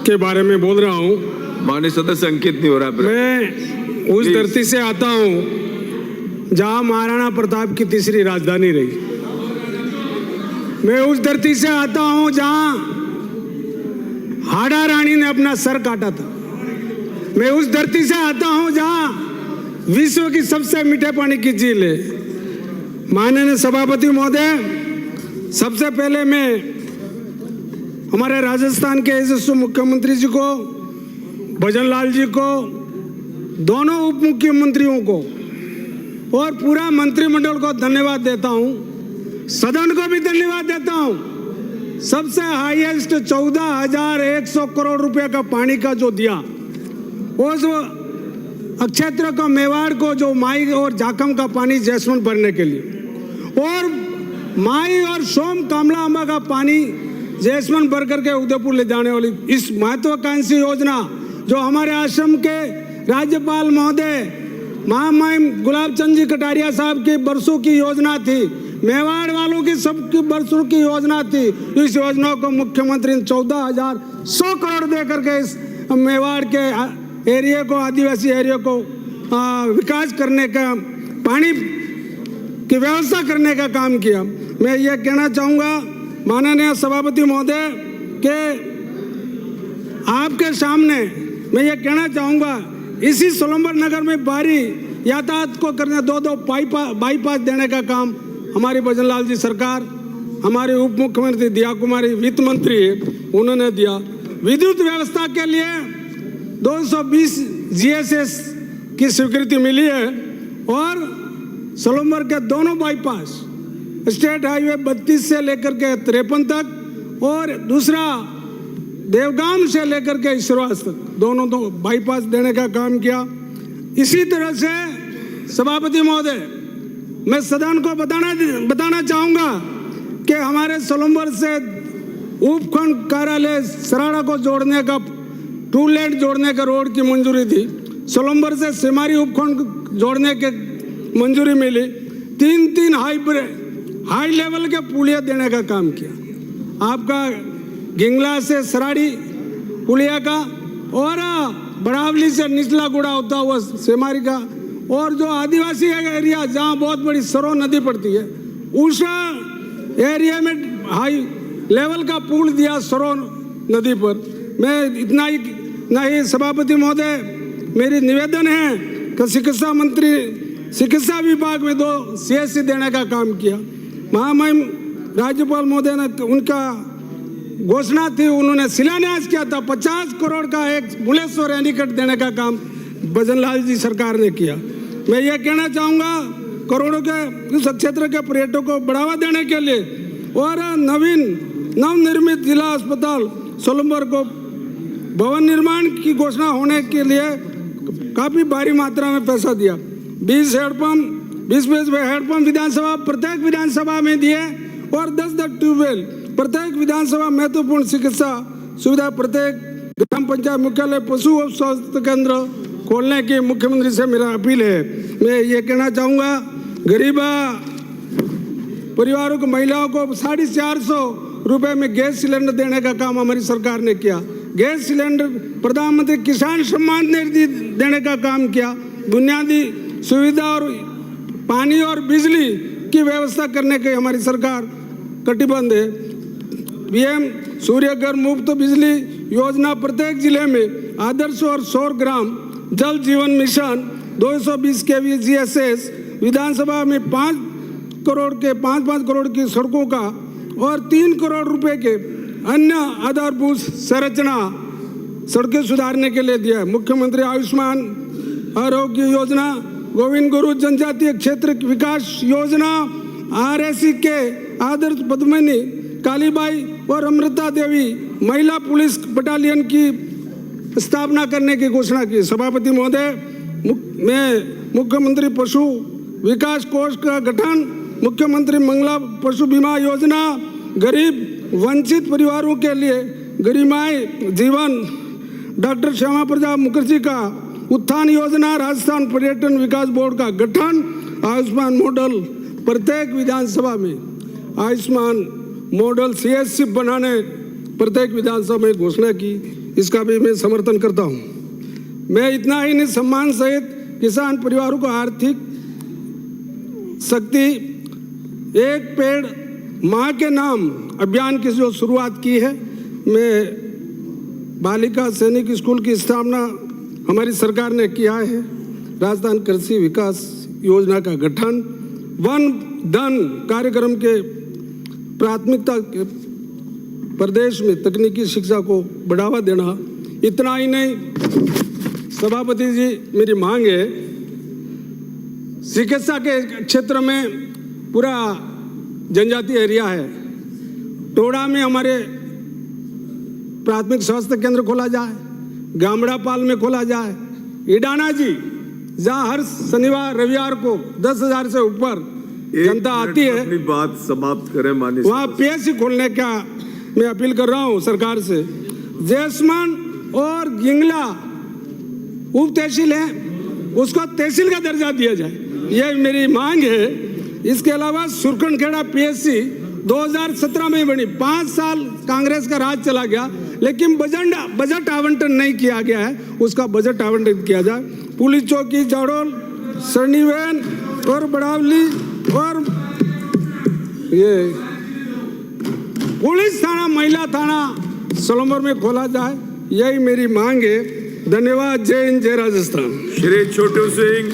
के बारे में बोल रहा हूँ। माननीय सदस्य अंकित नहीं हो रहा। मैं उस धरती से आता हूँ जहाँ महाराणा प्रताप की तीसरी राजधानी रही। मैं उस धरती से आता हूँ जहाँ हाड़ा रानी ने अपना सर काटा था। मैं उस धरती से आता हूँ जहाँ विश्व की सबसे मीठे पानी की झील है। माननीय सभापति महोदय, सबसे पहले मैं हमारे राजस्थान के यशस्वी मुख्यमंत्री जी को, भजनलाल जी को, दोनों उप मुख्यमंत्रियों को और पूरा मंत्रिमंडल को धन्यवाद देता हूं। सदन को भी धन्यवाद देता हूं। सबसे हाईएस्ट 14,100 करोड़ रुपए का पानी का जो दिया, उस क्षेत्र को, मेवाड़ को, जो माई और झाकम का पानी जैसमंद भरने के लिए, और माई और सोम कामला अम्बा का पानी जैसमंद भर करके उदयपुर ले जाने वाली इस महत्वाकांक्षी योजना, जो हमारे आश्रम के राज्यपाल महोदय महामहिम गुलाब चंद जी कटारिया साहब की बरसों की योजना थी, मेवाड़ वालों की सबकी बरसों की योजना थी। इस योजना को मुख्यमंत्री ने 14,100 करोड़ दे करके इस मेवाड़ के एरिया को, आदिवासी एरिया को विकास करने का, पानी की व्यवस्था करने का काम किया। मैं ये कहना चाहूँगा माननीय सभापति महोदय के आपके सामने मैं ये कहना चाहूँगा, इसी सोलंबर नगर में बाहरी यातायात को करने दो बाईपास देने का काम हमारी भजनलाल जी सरकार, हमारे उप मुख्यमंत्री दिया कुमारी वित्त मंत्री है, उन्होंने दिया। विद्युत व्यवस्था के लिए 220 GSS की स्वीकृति मिली है और सोलंबर के दोनों बाईपास, स्टेट हाईवे 32 से लेकर के 53 तक और दूसरा देवगाम से लेकर के इसरवास तक, दोनों दो बाईपास देने का काम किया। इसी तरह से सभापति महोदय, मैं सदन को बताना चाहूँगा कि हमारे सोलंबर से उपखंड कार्यालय सराड़ा को जोड़ने का, 2 लेन जोड़ने का रोड की मंजूरी थी। सोलंबर से सिमारी उपखंड जोड़ने के मंजूरी मिली। 3 हाई लेवल के पुलिया देने का काम किया। आपका गिंगला से सराड़ी पुलिया का और बड़ावली से निचला गुड़ा होता हुआ सेमारी का, और जो आदिवासी एरिया जहाँ बहुत बड़ी सरो नदी पड़ती है, उस एरिया में हाई लेवल का पुल दिया सरो नदी पर। मैं इतना ही नहीं, सभापति महोदय, मेरी निवेदन है कि चिकित्सा विभाग में 2 CSC देने का काम किया। महामहिम राज्यपाल महोदय ने उनका घोषणा थी, उन्होंने शिलान्यास किया था, 50 करोड़ का एक बुलेश्वर एनीकट देने का काम भजनलाल जी सरकार ने किया। मैं ये कहना चाहूँगा, करोड़ों के इस क्षेत्र के पर्यटकों को बढ़ावा देने के लिए और नवनिर्मित जिला अस्पताल सोलंबर को भवन निर्माण की घोषणा होने के लिए काफी भारी मात्रा में पैसा दिया। 20 हैंडपंप विधानसभा, प्रत्येक विधानसभा में दिए और 10 ट्यूबवेल, प्रत्येक विधानसभा महत्वपूर्ण चिकित्सा सुविधा, प्रत्येक ग्राम पंचायत मुख्यालय, पशु और स्वास्थ्य केंद्र खोलने की मुख्यमंत्री से मेरा अपील है। मैं ये कहना चाहूँगा, गरीब परिवारों को, महिलाओं को 450 रुपए में गैस सिलेंडर देने का काम हमारी सरकार ने किया। गैस सिलेंडर, प्रधानमंत्री किसान सम्मान निधि देने का काम किया। बुनियादी सुविधा और पानी और बिजली की व्यवस्था करने के हमारी सरकार कटिबद्ध है। PM सूर्य घर मुफ्त बिजली योजना, प्रत्येक जिले में आदर्श और सौर ग्राम जल जीवन मिशन, 220 kV GSS, विधानसभा में 5 करोड़ की सड़कों का और 3 करोड़ रुपए के अन्य आधारभूत संरचना सड़कें सुधारने के लिए दिया। मुख्यमंत्री आयुष्मान आरोग्य योजना, गोविंद गुरु जनजातीय क्षेत्र विकास योजना, RSC के आदर्श पद्मिनी, कालीबाई और अमृता देवी महिला पुलिस बटालियन की स्थापना करने की घोषणा की। सभापति महोदय, मैं मुख्यमंत्री पशु विकास कोष का गठन, मुख्यमंत्री मंगला पशु बीमा योजना, गरीब वंचित परिवारों के लिए गरिमाई जीवन, डॉक्टर श्यामा प्रसाद मुखर्जी का उत्थान योजना, राजस्थान पर्यटन विकास बोर्ड का गठन, आयुष्मान मॉडल, प्रत्येक विधानसभा में आयुष्मान मॉडल CSC बनाने प्रत्येक विधानसभा में घोषणा की। इसका भी मैं समर्थन करता हूं। मैं इतना ही नहीं, सम्मान सहित किसान परिवारों को आर्थिक शक्ति एक पेड़ मां के नाम अभियान की जो शुरुआत की है, मैं बालिका सैनिक स्कूल की स्थापना हमारी सरकार ने किया है, राजस्थान कृषि विकास योजना का गठन, वन धन कार्यक्रम के प्राथमिकता के प्रदेश में तकनीकी शिक्षा को बढ़ावा देना। इतना ही नहीं सभापति जी, मेरी मांग है चिकित्सा के क्षेत्र में पूरा जनजातीय एरिया है, टोड़ा में हमारे प्राथमिक स्वास्थ्य केंद्र खोला जाए, गामड़ापाल में खोला जाए, इडाना जी जहाँ हर शनिवार रविवार को 10,000 से ऊपर जनता आती है, अपनी बात समाप्त करें माननीय, वहाँ पीएचसी खोलने का मैं अपील कर रहा हूँ सरकार से। जैसमान और गिंगला उप तहसील है, उसको तहसील का दर्जा दिया जाए, यह मेरी मांग है। इसके अलावा सुरकनखेड़ा पीएचसी 2017 में बनी, 5 साल कांग्रेस का राज चला गया, लेकिन बजट आवंटन नहीं किया गया है, उसका बजट आवंटन किया जाए। पुलिस चौकी जाडोल, सरनीवैन और बड़ावली और ये पुलिस थाना, महिला थाना सोलंबर में खोला जाए, यही मेरी मांग है। धन्यवाद। जय हिंद, जय राजस्थान। श्री छोटू सिंह।